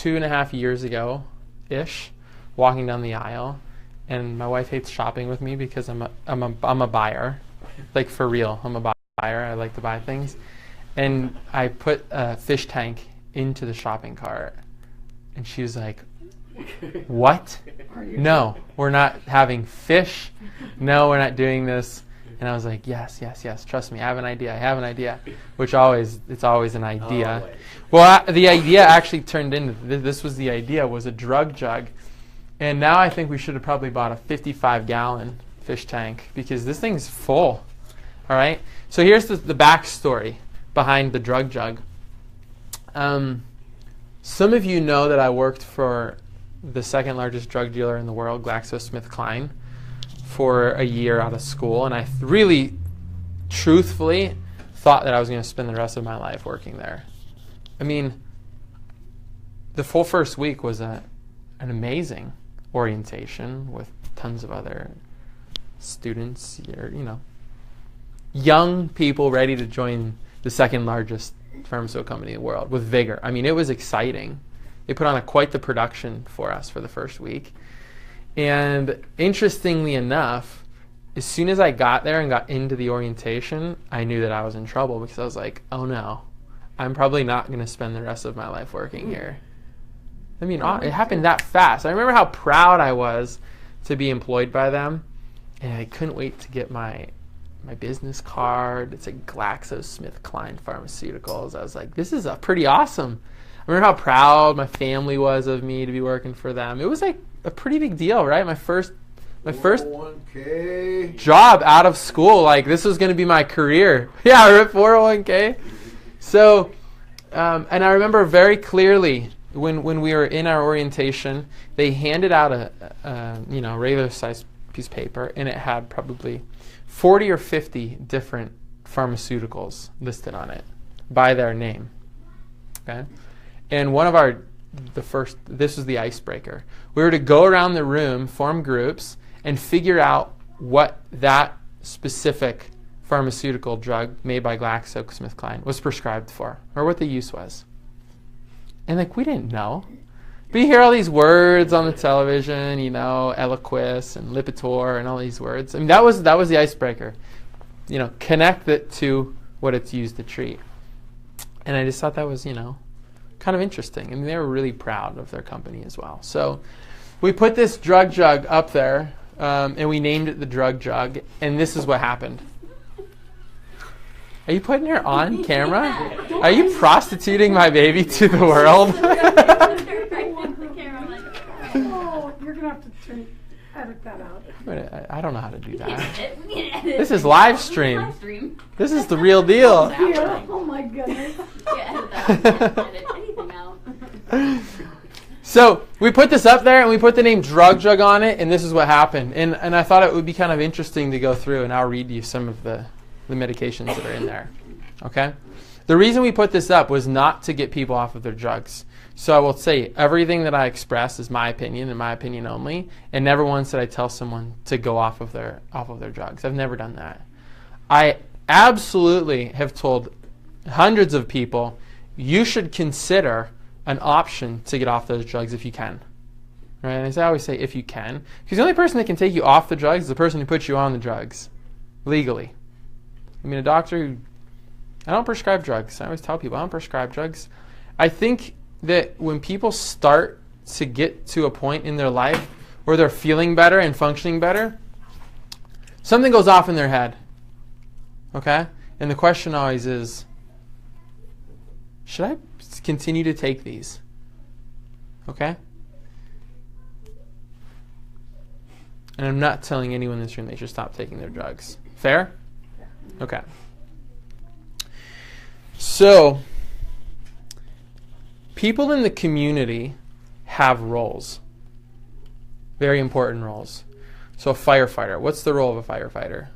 2.5 years ago-ish, walking down the aisle, and my wife hates shopping with me because I'm a buyer, like for real. I'm a buyer. I like to buy things, and I put a fish tank into the shopping cart, and she was like, "What? No, we're not having fish. No, we're not doing this." And I was like, yes, trust me, I have an idea, which it's always an idea. Always. Well, the idea actually turned into, this was the idea, was a drug jug. And now I think we should have probably bought a 55-gallon fish tank because this thing's full, all right? So here's the backstory behind the drug jug. Some of you know that I worked for the second largest drug dealer in the world, GlaxoSmithKline, for a year out of school, and I really, truthfully, thought that I was going to spend the rest of my life working there. I mean, the full first week was an amazing orientation with tons of other students, young people ready to join the second largest pharmaceutical company in the world with vigor. I mean, it was exciting. They put on quite the production for us for the first week. And interestingly enough, as soon as I got there and got into the orientation, I knew that I was in trouble because I was like, oh no, I'm probably not going to spend the rest of my life working here. I mean, it happened that fast. I remember how proud I was to be employed by them, and I couldn't wait to get my business card. It's like GlaxoSmithKline Pharmaceuticals. I was like, this is pretty awesome. I remember how proud my family was of me to be working for them. It was like a pretty big deal, right? My first 401k job out of school. Like, this was going to be my career. Yeah, we're at 401k. So, and I remember very clearly when we were in our orientation, they handed out a regular sized piece of paper, and it had probably 40 or 50 different pharmaceuticals listed on it by their name. Okay, and one of this was the icebreaker. We were to go around the room, form groups, and figure out what that specific pharmaceutical drug made by GlaxoSmithKline was prescribed for, or what the use was. And we didn't know. But you hear all these words on the television, Eliquis and Lipitor and all these words. I mean, that was the icebreaker. Connect it to what it's used to treat. And I just thought that was, kind of interesting. I mean, they were really proud of their company as well. So we put this drug jug up there, and we named it the drug jug, and this is what happened. Are you putting her on camera? Are you prostituting my baby to the world? Oh, you're going to have to edit that out. I don't know how to do that. This is live stream. This is the real deal. Oh my goodness. Edit anything out. So we put this up there, and we put the name Drug Jug on it, and this is what happened. And I thought it would be kind of interesting to go through, and I'll read you some of the medications that are in there. Okay? The reason we put this up was not to get people off of their drugs. So I will say everything that I express is my opinion and my opinion only, and never once did I tell someone to go off of their drugs. I've never done that. I absolutely have told hundreds of people you should consider an option to get off those drugs if you can. Right? And as I always say, if you can, because the only person that can take you off the drugs is the person who puts you on the drugs legally. I mean, a doctor I don't prescribe drugs. I always tell people I don't prescribe drugs. I think that when people start to get to a point in their life where they're feeling better and functioning better, something goes off in their head. Okay? And the question always is, should I continue to take these? Okay? And I'm not telling anyone in this room they should stop taking their drugs. Fair? Okay. So, people in the community have roles. Very important roles. So a firefighter. What's the role of a firefighter?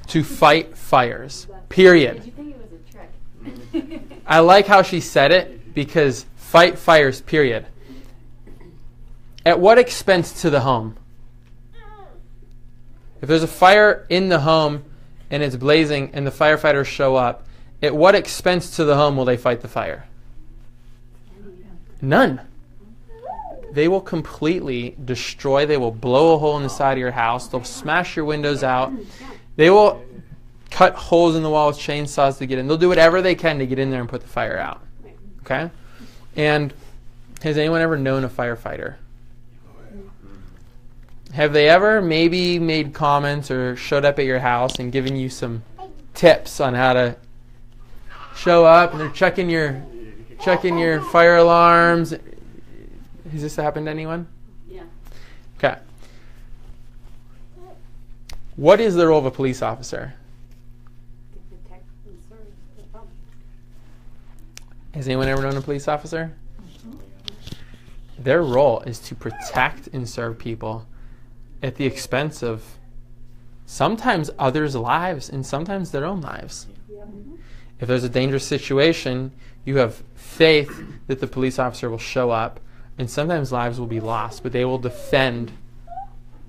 To fight fires. Period. Did you think it was a trick? I like how she said it, because fight fires, period. At what expense to the home? If there's a fire in the home and it's blazing and the firefighters show up, at what expense to the home will they fight the fire? None. They will completely destroy. They will blow a hole in the side of your house. They'll smash your windows out. They will cut holes in the wall with chainsaws to get in. They'll do whatever they can to get in there and put the fire out. Okay? And has anyone ever known a firefighter? Have they ever maybe made comments or showed up at your house and given you some tips on how to show up, and they're checking your fire alarms? Has this happened to anyone? Yeah. Okay. What is the role of a police officer? To protect and serve the public. Has anyone ever known a police officer? Their role is to protect and serve people at the expense of sometimes others' lives and sometimes their own lives. If there's a dangerous situation, you have faith that the police officer will show up, and sometimes lives will be lost, but they will defend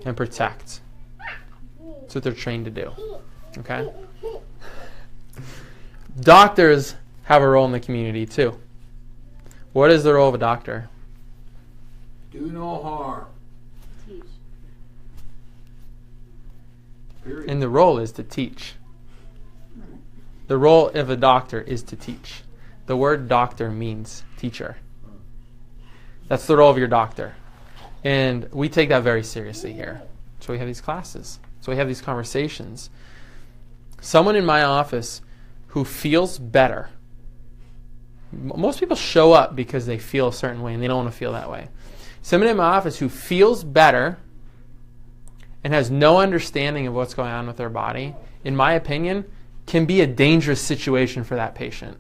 and protect. That's what they're trained to do. Okay? Doctors have a role in the community too. What is the role of a doctor? Do no harm. Teach. Period. And the role is to teach. The role of a doctor is to teach. The word doctor means teacher. That's the role of your doctor. And we take that very seriously here. So we have these classes. So we have these conversations. Someone in my office who feels better. Most people show up because they feel a certain way and they don't want to feel that way. Someone in my office who feels better and has no understanding of what's going on with their body, in my opinion, can be a dangerous situation for that patient.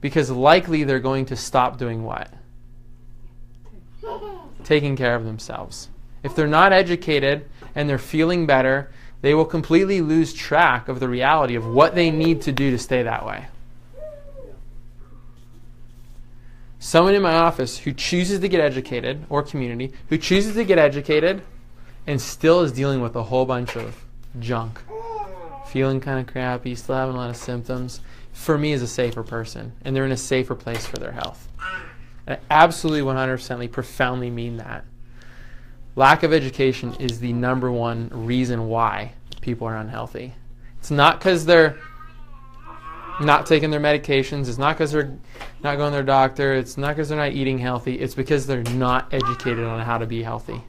Because likely they're going to stop doing what? Taking care of themselves. If they're not educated and they're feeling better, they will completely lose track of the reality of what they need to do to stay that way. Someone in my office who chooses to get educated, or community, who chooses to get educated and still is dealing with a whole bunch of junk, feeling kind of crappy, still having a lot of symptoms, for me is a safer person, and they're in a safer place for their health. And I absolutely 100% profoundly mean that. Lack of education is the number one reason why people are unhealthy. It's not because they're not taking their medications. It's not because they're not going to their doctor. It's not because they're not eating healthy. It's because they're not educated on how to be healthy.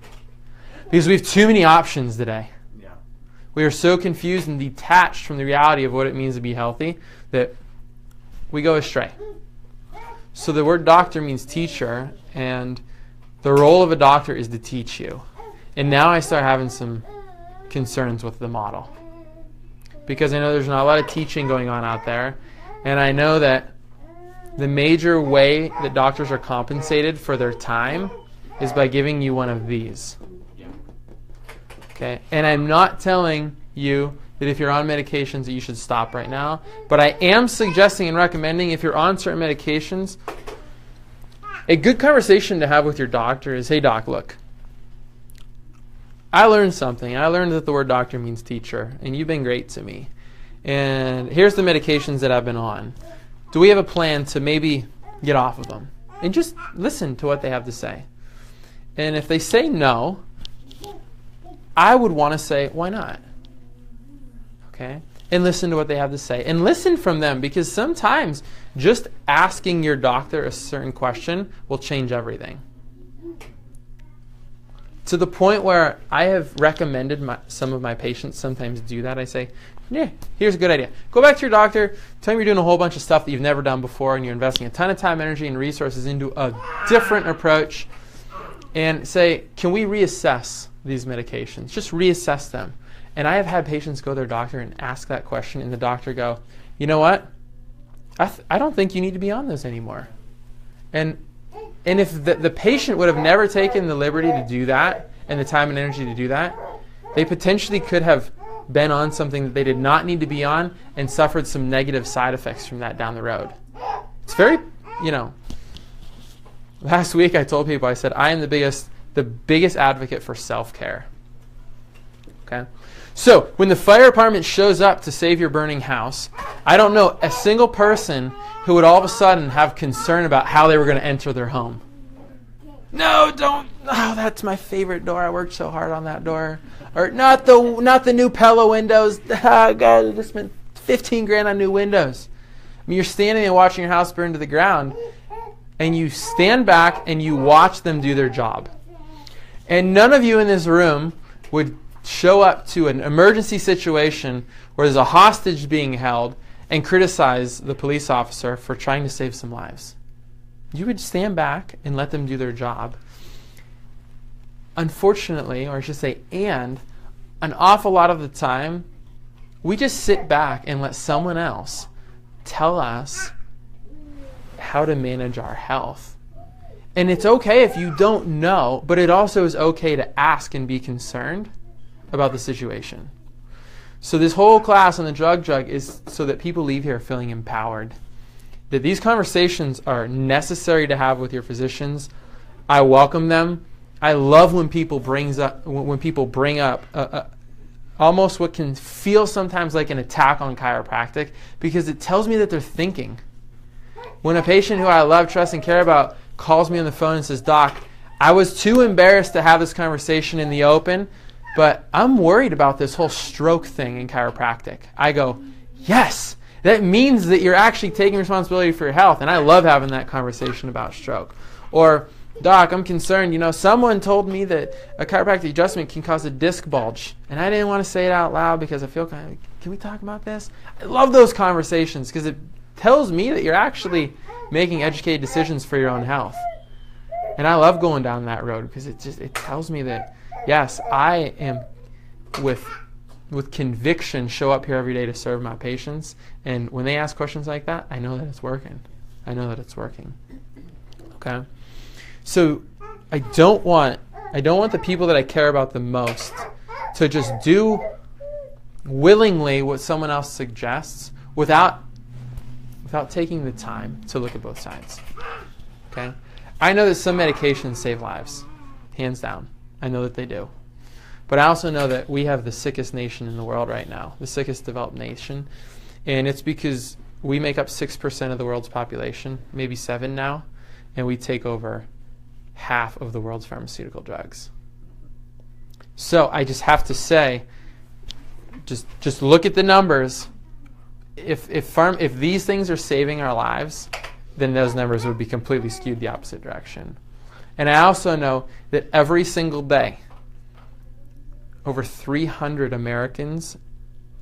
Because we have too many options today. Yeah. We are so confused and detached from the reality of what it means to be healthy that we go astray. So the word doctor means teacher, and the role of a doctor is to teach you. And now I start having some concerns with the model. Because I know there's not a lot of teaching going on out there, and I know that the major way that doctors are compensated for their time is by giving you one of these. Okay? And I'm not telling you that if you're on medications that you should stop right now, but I am suggesting and recommending if you're on certain medications, a good conversation to have with your doctor is, hey doc, look, I learned something. I learned that the word doctor means teacher, and you've been great to me. And here's the medications that I've been on. Do we have a plan to maybe get off of them? And just listen to what they have to say. And if they say no, I would want to say, why not? Okay? And listen to what they have to say. And listen from them, because sometimes just asking your doctor a certain question will change everything. To the point where I have recommended some of my patients sometimes do that. I say, yeah, here's a good idea. Go back to your doctor, tell him you're doing a whole bunch of stuff that you've never done before and you're investing a ton of time, energy, and resources into a different approach, and say, can we reassess these medications? Just reassess them. And I have had patients go to their doctor and ask that question, and the doctor go, you know what? I don't think you need to be on those anymore. And if the patient would have never taken the liberty to do that and the time and energy to do that, they potentially could have been on something that they did not need to be on and suffered some negative side effects from that down the road. It's very, last week I told people, I said, I am the biggest advocate for self-care. Okay? So when the fire department shows up to save your burning house, I don't know a single person who would all of a sudden have concern about how they were going to enter their home. No, don't. Oh, that's my favorite door. I worked so hard on that door. Or not the new Pella windows. Oh, God, I just spent $15,000 on new windows. I mean, you're standing and watching your house burn to the ground, and you stand back and you watch them do their job. And none of you in this room would show up to an emergency situation where there's a hostage being held and criticize the police officer for trying to save some lives. You would stand back and let them do their job. Unfortunately, or I should say, and an awful lot of the time, we just sit back and let someone else tell us how to manage our health. And it's okay if you don't know, but it also is okay to ask and be concerned about the situation. So this whole class on the drug is so that people leave here feeling empowered. That these conversations are necessary to have with your physicians. I welcome them. I love when people bring up almost what can feel sometimes like an attack on chiropractic, because it tells me that they're thinking. When a patient who I love, trust, and care about calls me on the phone and says, "Doc, I was too embarrassed to have this conversation in the open, but I'm worried about this whole stroke thing in chiropractic." I go, "Yes, that means that you're actually taking responsibility for your health." And I love having that conversation about stroke. Or, "Doc, I'm concerned. Someone told me that a chiropractic adjustment can cause a disc bulge. And I didn't want to say it out loud because I feel can we talk about this?" I love those conversations because it tells me that you're actually making educated decisions for your own health. And I love going down that road because it tells me that, yes, I am with conviction show up here every day to serve my patients. And when they ask questions like that, I know that it's working. I know that it's working. Okay? So I don't want the people that I care about the most to just do willingly what someone else suggests without taking the time to look at both sides. Okay? I know that some medications save lives, hands down. I know that they do. But I also know that we have the sickest nation in the world right now, the sickest developed nation. And it's because we make up 6% of the world's population, maybe 7 now, and we take over half of the world's pharmaceutical drugs. So I just have to say, just look at the numbers. If these things are saving our lives, then those numbers would be completely skewed the opposite direction. And I also know that every single day, over 300 Americans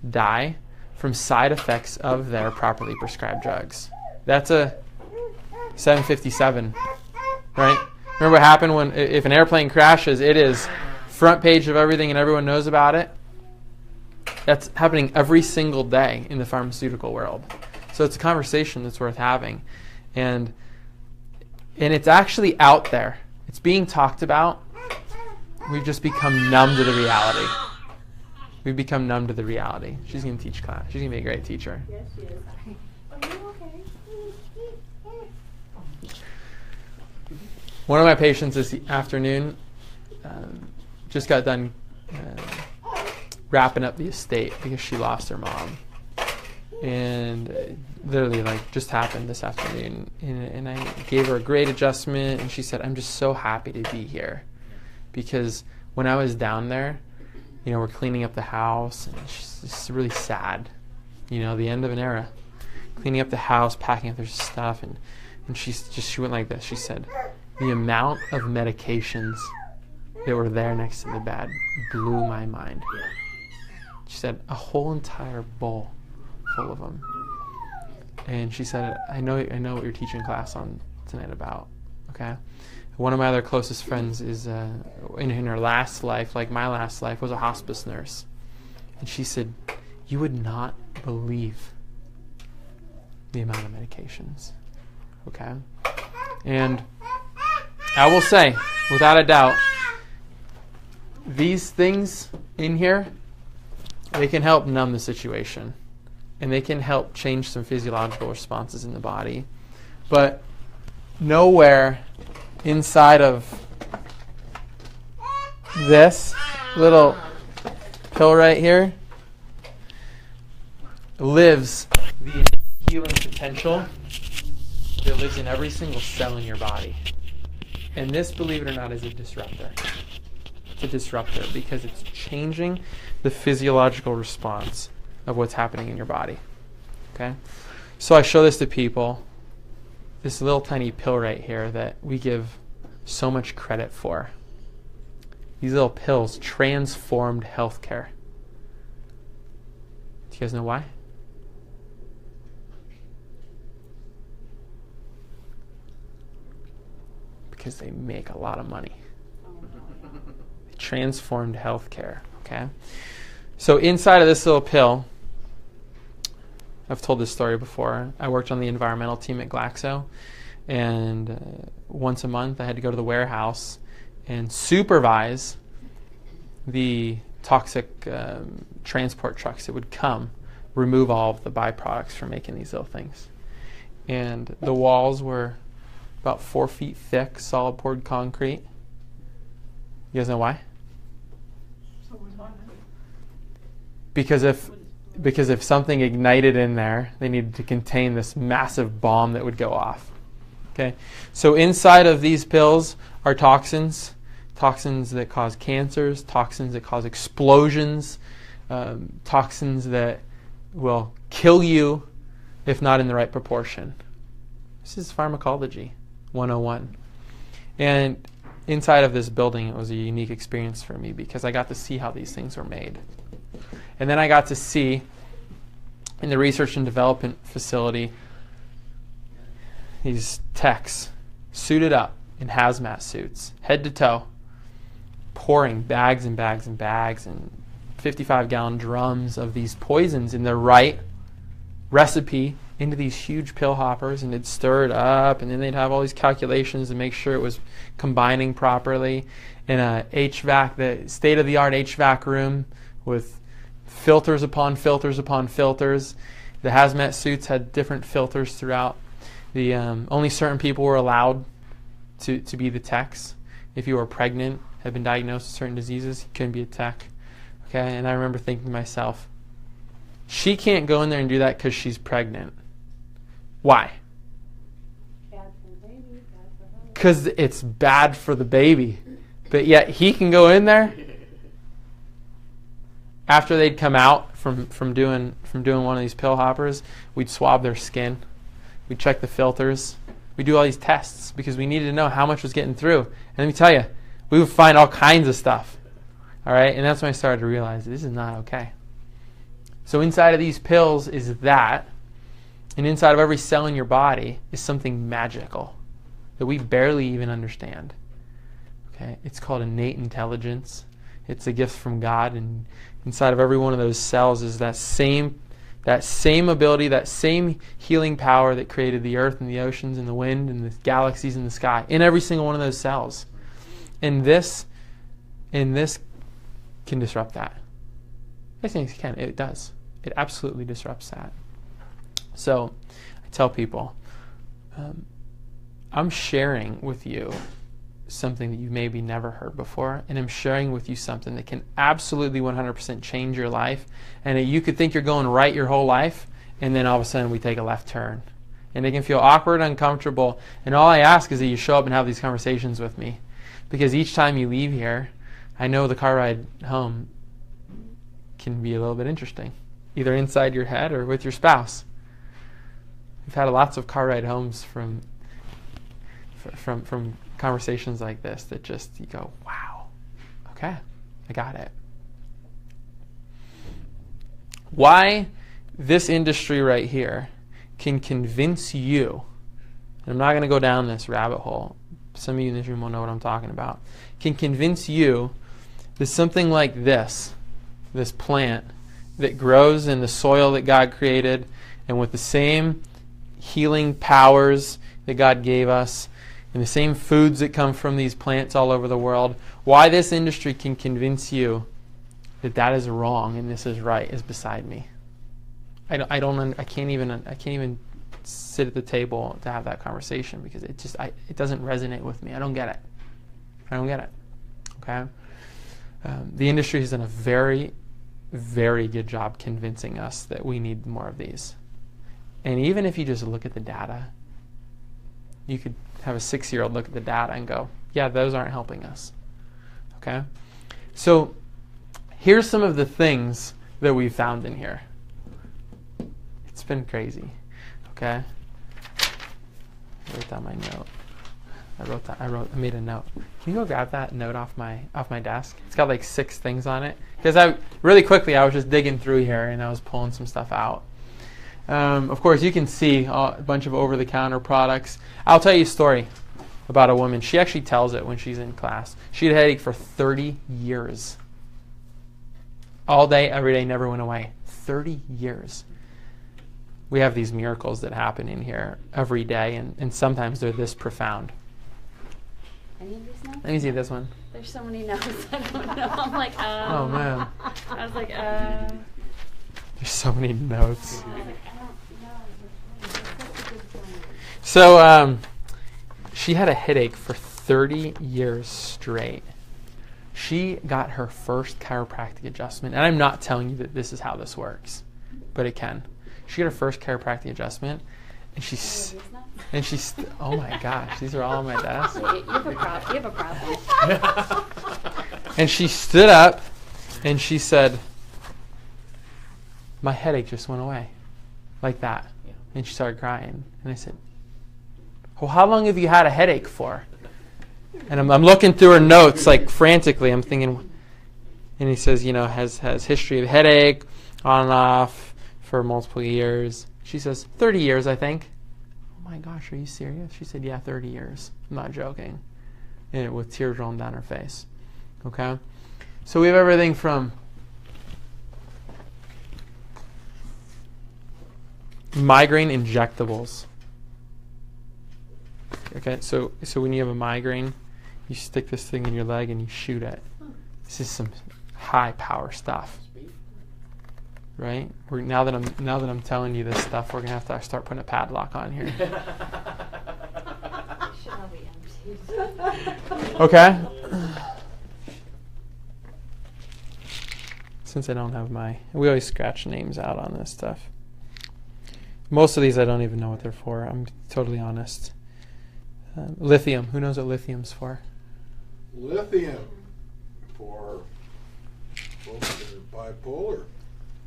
die from side effects of their properly prescribed drugs. That's a 757, right? Remember what happened if an airplane crashes, it is front page of everything and everyone knows about it? That's happening every single day in the pharmaceutical world. So it's a conversation that's worth having. And it's actually out there. It's being talked about. We've just become numb to the reality. We've become numb to the reality. She's going to teach class. She's going to be a great teacher. Yes, she is. Are you okay? One of my patients this afternoon just got done wrapping up the estate because she lost her mom. And literally just happened this afternoon. And I gave her a great adjustment, and she said, "I'm just so happy to be here." Because when I was down there, we're cleaning up the house, and it's just really sad. The end of an era. Cleaning up the house, packing up their stuff, and she went like this. She said, "The amount of medications that were there next to the bed blew my mind." She said, "A whole entire bowl full of them." And she said, I know what you're teaching class on tonight about. Okay? One of my other closest friends is, in her last life, like my last life, was a hospice nurse. And she said, "You would not believe the amount of medications." Okay? And I will say, without a doubt, these things in here, they can help numb the situation. And they can help change some physiological responses in the body. But nowhere inside of this little pill right here lives the healing potential that lives in every single cell in your body. And this, believe it or not, is a disruptor. It's a disruptor because it's changing the physiological response of what's happening in your body. Okay? So I show this to people, this little tiny pill right here that we give so much credit for. These little pills transformed healthcare. Do you guys know why? Because they make a lot of money. They transformed healthcare. Okay? So inside of this little pill, I've told this story before. I worked on the environmental team at Glaxo, and once a month I had to go to the warehouse and supervise the toxic transport trucks that would come, remove all of the byproducts from making these little things. And the walls were about 4 feet thick, solid poured concrete. You guys know why? Because if something ignited in there, they needed to contain this massive bomb that would go off. Okay, so inside of these pills are toxins that cause cancers, toxins that cause explosions, toxins that will kill you if not in the right proportion. This is pharmacology 101. And inside of this building, it was a unique experience for me because I got to see how these things were made. And then I got to see in the research and development facility these techs suited up in hazmat suits, head to toe, pouring bags and bags and bags and 55-gallon drums of these poisons in the right recipe into these huge pill hoppers, and it'd stir it up, and then they'd have all these calculations to make sure it was combining properly in a HVAC, the state-of-the-art HVAC room with filters upon filters upon filters. The hazmat suits had different filters throughout. The only certain people were allowed to be the techs. If you were pregnant, had been diagnosed with certain diseases, you couldn't be a tech. Okay, and I remember thinking to myself, she can't go in there and do that because she's pregnant. Why? Bad for the baby, bad for her. Because it's bad for the baby. But yet he can go in there after they'd come out from doing one of these pill hoppers. We'd swab their skin. We'd check the filters. We'd do all these tests because we needed to know how much was getting through. And let me tell you, we would find all kinds of stuff. All right? And that's when I started to realize this is not okay. So inside of these pills is that, and inside of every cell in your body is something magical that we barely even understand. Okay? It's called innate intelligence. It's a gift from God, and inside of every one of those cells is that same ability, that same healing power that created the earth and the oceans and the wind and the galaxies in the sky, in every single one of those cells. And this can disrupt that. I think it can. It does. It absolutely disrupts that. So I tell people, I'm sharing with you something that you've maybe never heard before, and I'm sharing with you something that can absolutely 100% change your life, and that you could think you're going right your whole life, and then all of a sudden we take a left turn. And it can feel awkward, uncomfortable, and all I ask is that you show up and have these conversations with me, because each time you leave here, I know the car ride home can be a little bit interesting, either inside your head or with your spouse. We've had lots of car ride homes from conversations like this that just, you go, wow, okay, I got it. Why this industry right here can convince you, and I'm not going to go down this rabbit hole, some of you in this room will know what I'm talking about, can convince you that something like this plant that grows in the soil that God created and with the same healing powers that God gave us and the same foods that come from these plants all over the world, why this industry can convince you that that is wrong and this is right is beside me. I can't even sit at the table to have that conversation because it doesn't resonate with me. I don't get it. Okay? The industry has done a very very good job convincing us that we need more of these. And even if you just look at the data, you could have a 6-year-old look at the data and go, yeah, those aren't helping us. Okay? So here's some of the things that we found in here. It's been crazy. Okay? I wrote down my note. I made a note. Can you go grab that note off my desk? It's got like 6 things on it. Because I was just digging through here and I was pulling some stuff out. Of course, you can see a bunch of over-the-counter products. I'll tell you a story about a woman. She actually tells it when she's in class. She had a headache for 30 years. All day, every day, never went away. 30 years. We have these miracles that happen in here every day, and sometimes they're this profound. Any of these notes? Let me see this one. There's so many notes. I don't know. I'm like, Oh, man. I was like, There's so many notes. I was like, I don't know. That's such a good point. So she had a headache for 30 years straight. She got her first chiropractic adjustment. And I'm not telling you that this is how this works, but it can. She got her first chiropractic adjustment, and she's oh my gosh, these are all on my desk. You have a problem. And she stood up and she said, my headache just went away. Like that. And she started crying. And I said, well, how long have you had a headache for? And I'm looking through her notes like frantically. I'm thinking, and he says, has history of headache on and off for multiple years. She says, 30 years, I think. Oh my gosh, are you serious? She said, yeah, 30 years. I'm not joking. And with tears rolling down her face. Okay? So we have everything from migraine injectables. Okay, so when you have a migraine, you stick this thing in your leg and you shoot it. This is some high power stuff. Right? Now that I'm telling you this stuff, we're gonna have to start putting a padlock on here. Should all be empty. Okay. Since I don't have we always scratch names out on this stuff. Most of these I don't even know what they're for. I'm totally honest. Lithium. Who knows what lithium's for? Lithium for folks that are bipolar.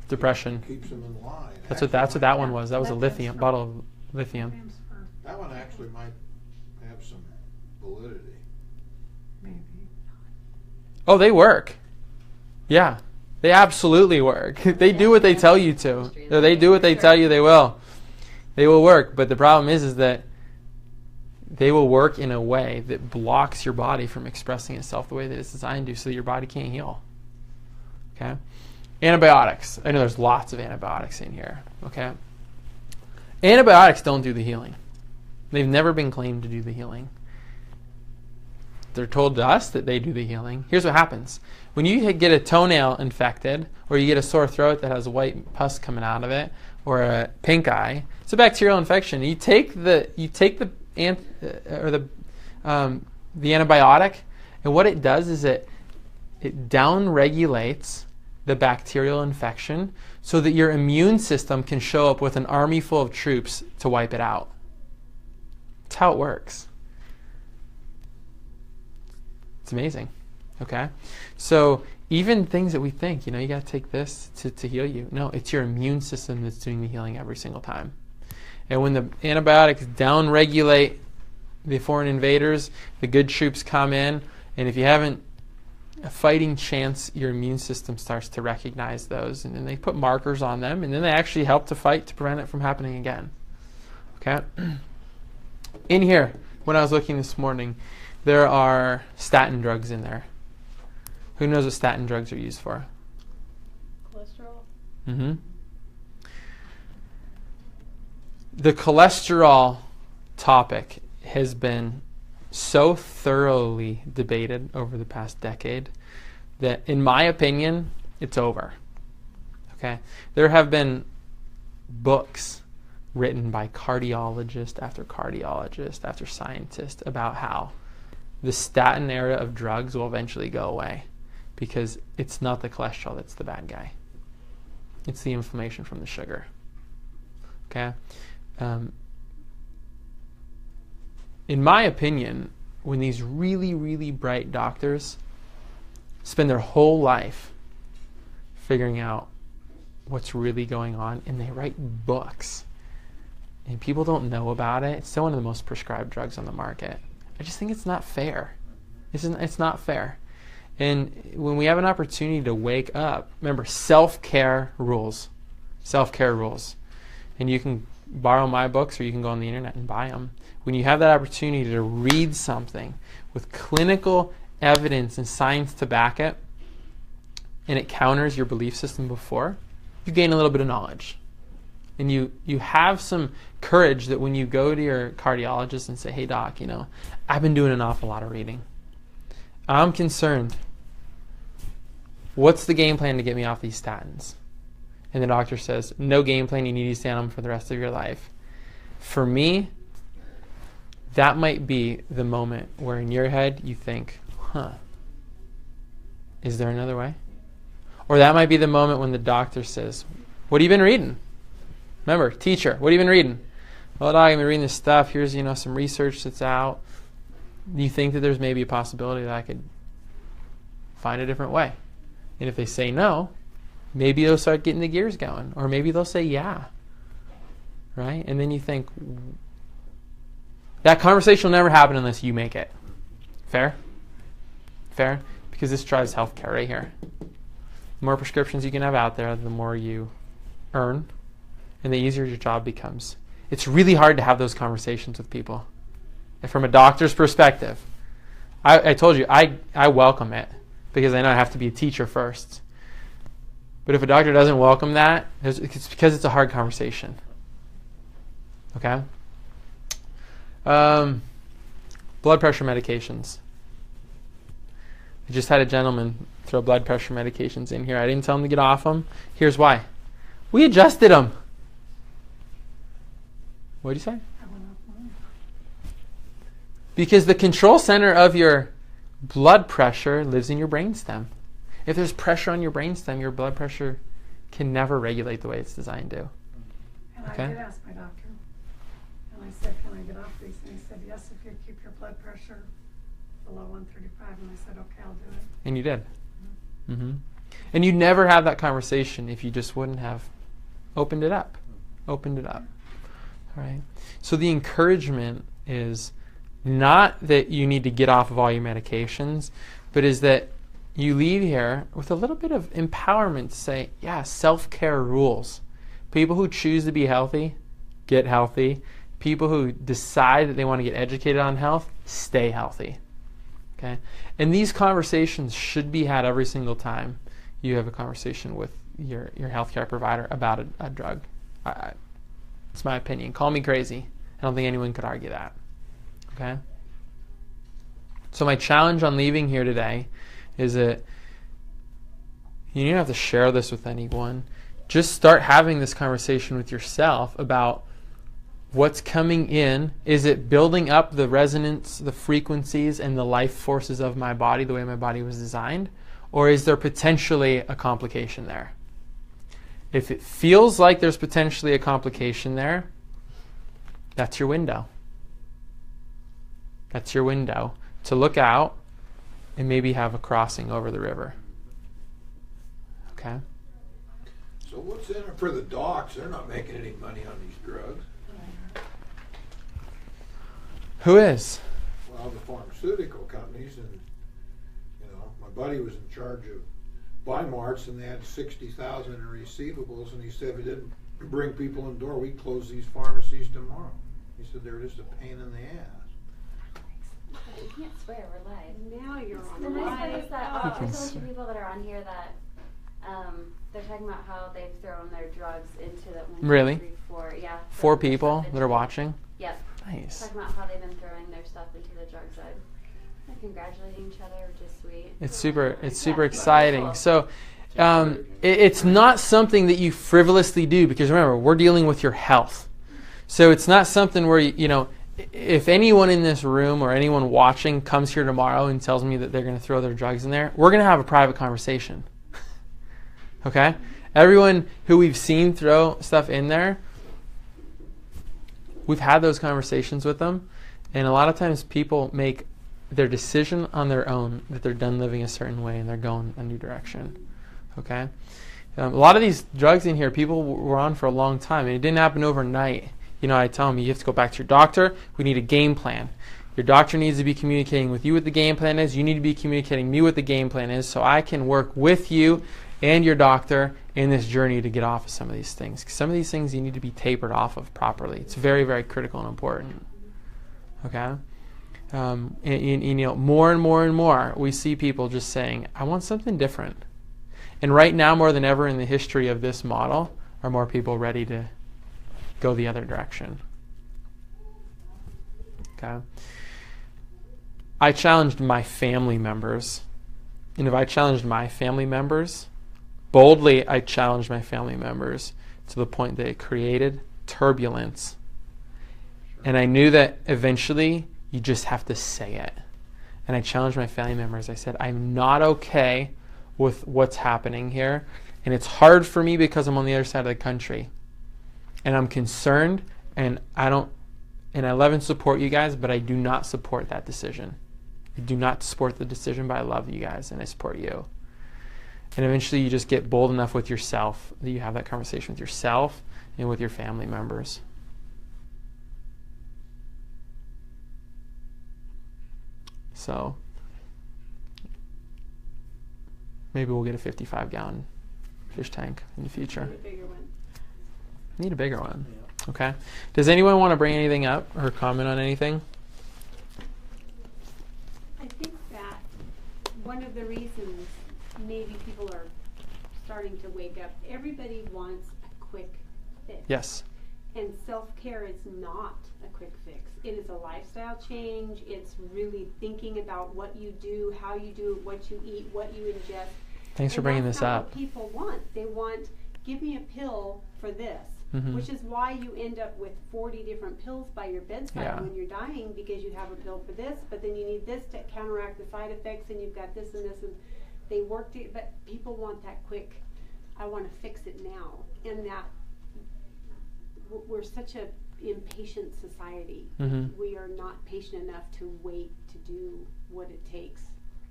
Depression. Keeps them in line. That's what that one was. That was a lithium bottle of lithium. That one actually might have some validity. Maybe. Oh, they work. Yeah, they absolutely work. They do what they tell you to. Or they do what they tell you they will. They will work, but the problem is that they will work in a way that blocks your body from expressing itself the way that it's designed to, so that your body can't heal. Okay? Antibiotics. I know there's lots of antibiotics in here. Okay? Antibiotics don't do the healing. They've never been claimed to do the healing. They're told to us that they do the healing. Here's what happens. When you get a toenail infected, or you get a sore throat that has white pus coming out of it, or a pink eye, it's a bacterial infection. You take the antibiotic, and what it does is it down-regulates the bacterial infection so that your immune system can show up with an army full of troops to wipe it out. That's how it works. It's amazing. Okay? So even things that we think, you got to take this to heal you. No, it's your immune system that's doing the healing every single time. And when the antibiotics down-regulate the foreign invaders, the good troops come in, and if you haven't a fighting chance, your immune system starts to recognize those, and then they put markers on them, and then they actually help to fight to prevent it from happening again. Okay? In here, when I was looking this morning, there are statin drugs in there. Who knows what statin drugs are used for? Cholesterol? Mm-hmm. The cholesterol topic has been so thoroughly debated over the past decade that, in my opinion, it's over. Okay? There have been books written by cardiologist after scientist about how the statin era of drugs will eventually go away because it's not the cholesterol that's the bad guy. It's the inflammation from the sugar. Okay? In my opinion, when these really, really bright doctors spend their whole life figuring out what's really going on, and they write books, and people don't know about it, it's still one of the most prescribed drugs on the market. I just think it's not fair. It's not fair. And when we have an opportunity to wake up, remember, self-care rules. Self-care rules. And you can borrow my books or you can go on the internet and buy them. When you have that opportunity to read something with clinical evidence and science to back it, and it counters your belief system before, you gain a little bit of knowledge. And you have some courage that when you go to your cardiologist and say, hey doc, I've been doing an awful lot of reading. I'm concerned. What's the game plan to get me off these statins? And the doctor says, no game plan, you need to stay on them for the rest of your life. For me, that might be the moment where in your head you think, is there another way? Or that might be the moment when the doctor says, what have you been reading? Remember, teacher, what have you been reading? Well, doc, I've been reading this stuff. Here's, some research that's out. Do you think that there's maybe a possibility that I could find a different way? And if they say no, maybe they'll start getting the gears going. Or maybe they'll say yeah. Right? And then you think, that conversation will never happen unless you make it. Fair? Fair? Because this drives healthcare right here. The more prescriptions you can have out there, the more you earn, and the easier your job becomes. It's really hard to have those conversations with people. And from a doctor's perspective, I told you, I welcome it because I know I have to be a teacher first. But if a doctor doesn't welcome that, it's because it's a hard conversation. Okay? Blood pressure medications. I just had a gentleman throw blood pressure medications in here. I didn't tell him to get off them. Here's why. We adjusted them. What did you say? Because the control center of your blood pressure lives in your brainstem. If there's pressure on your brainstem, your blood pressure can never regulate the way it's designed to. And Okay. I did ask my doctor, and I said, can I get off these? And he said, yes, if you keep your blood pressure below 135. And I said, okay, I'll do it. And you did. Mm-hmm. And you'd never have that conversation if you just wouldn't have opened it up. Opened it up. All right. So the encouragement is not that you need to get off of all your medications, but is that you leave here with a little bit of empowerment to say, yeah, self-care rules. People who choose to be healthy, get healthy. People who decide that they want to get educated on health, stay healthy. Okay? And these conversations should be had every single time you have a conversation with your healthcare provider about a drug. It's my opinion. Call me crazy. I don't think anyone could argue that. Okay? So my challenge on leaving here today is that you don't have to share this with anyone. Just start having this conversation with yourself about what's coming in. Is it building up the resonance, the frequencies, and the life forces of my body the way my body was designed? Or is there potentially a complication there? If it feels like there's potentially a complication there, that's your window. That's your window to look out and maybe have a crossing over the river. Okay? So what's in it for the docs? They're not making any money on these drugs. Who is? Well, the pharmaceutical companies, and my buddy was in charge of Bi-Marts, and they had 60,000 in receivables, and he said if we didn't bring people in the door, we'd close these pharmacies tomorrow. He said they're just a pain in the ass. You can't swear, we're live. Now you're on The nice thing is that You there's can a bunch swear. of people that are on here that they're talking about how they've thrown their drugs into the Really? 1, 2, 3, 4, yeah. 4 throwing their people stuff that are into- watching? Yep. Nice. Talking about how they've been throwing their stuff into the drug side. They're congratulating each other, which is sweet. It's super Yeah, exciting. cool. So it's not something that you frivolously do, because remember, we're dealing with your health. So it's not something where, if anyone in this room or anyone watching comes here tomorrow and tells me that they're going to throw their drugs in there, we're going to have a private conversation. Okay? Everyone who we've seen throw stuff in there, we've had those conversations with them, and a lot of times people make their decision on their own that they're done living a certain way and they're going a new direction. Okay? A lot of these drugs in here, people were on for a long time, and it didn't happen overnight. I tell them, you have to go back to your doctor. We need a game plan. Your doctor needs to be communicating with you what the game plan is. You need to be communicating me what the game plan is, so I can work with you and your doctor in this journey to get off of some of these things. 'Cause some of these things you need to be tapered off of properly. It's very, very critical and important. Okay? More and more and more, we see people just saying, I want something different. And right now, more than ever in the history of this model, are more people ready to go the other direction. Okay? I challenged my family members. And if I challenged my family members, boldly I challenged my family members to the point that it created turbulence. And I knew that eventually you just have to say it. And I challenged my family members. I said, I'm not okay with what's happening here. And it's hard for me because I'm on the other side of the country. And I'm concerned, and I love and support you guys, but I do not support that decision. I do not support the decision, but I love you guys and I support you. And eventually you just get bold enough with yourself that you have that conversation with yourself and with your family members. So maybe we'll get a 55-gallon fish tank in the future. Need a bigger one. Need a bigger one. Okay. Does anyone want to bring anything up or comment on anything? I think that one of the reasons maybe people are starting to wake up, everybody wants a quick fix. Yes. And self-care is not a quick fix. It is a lifestyle change. It's really thinking about what you do, how you do it, what you eat, what you ingest. Thanks for bringing this up. That's not what people want. They want, give me a pill for this, which is why you end up with 40 different pills by your bedside when you're dying, because you have a pill for this, but then you need this to counteract the side effects, and you've got this and this, and they work to, but people want that quick, I want to fix it now. And that we're such a impatient society. We are not patient enough to wait to do what it takes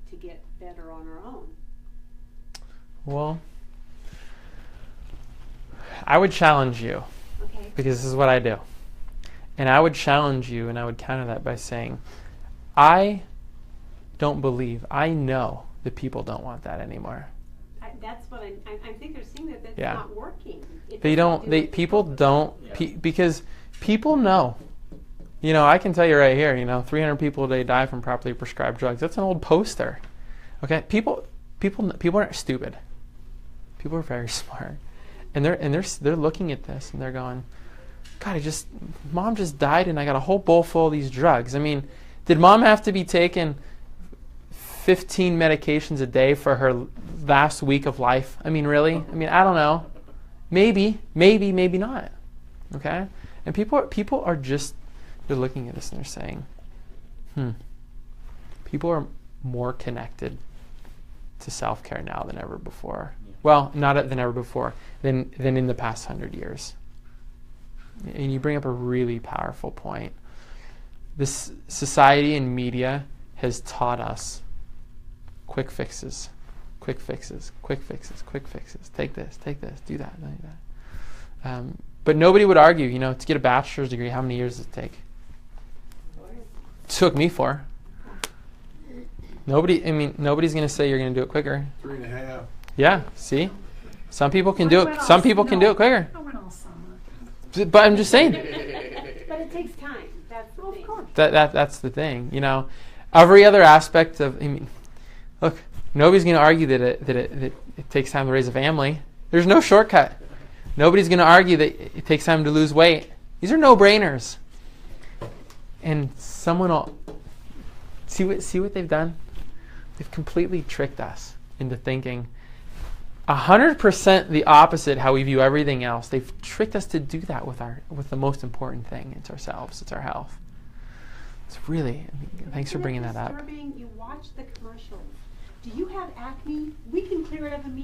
to get better on our own. Well, I would challenge you, because this is what I do. And I would challenge you, and I would counter that by saying, I don't believe, I know that people don't want that anymore. That's what I think they're seeing that that's not working. Because people know. I can tell you right here, 300 people a day die from properly prescribed drugs. That's an old poster. Okay? People aren't stupid. People are very smart. And they're looking at this and they're going, God, Mom just died and I got a whole bowl full of these drugs. I mean, did Mom have to be taking 15 medications a day for her last week of life? I mean, really? I mean, I don't know. Maybe not. Okay? And people are just, they're looking at this and they're saying, people are more connected to self-care now than ever before. Well, not than ever before, than in the past 100 years. And you bring up a really powerful point. This society and media has taught us quick fixes. Take this, do that. But nobody would argue, to get a bachelor's degree, how many years does it take? It took me 4. Nobody's going to say you're going to do it quicker. 3.5. Yeah, see? Some people can do it. Some people can do it quicker. I went all summer. But I'm just saying. But it takes time. That's the thing. Of course. That's the thing. Every other aspect of, look, nobody's going to argue that it takes time to raise a family. There's no shortcut. Nobody's going to argue that it takes time to lose weight. These are no-brainers. And someone will see what they've done. They've completely tricked us into thinking 100% the opposite how we view everything else. They've tricked us to do that with the most important thing. It's ourselves. It's our health. It's really, thanks for bringing that up. You watch the commercials. Do you have acne? We can clear it up immediately.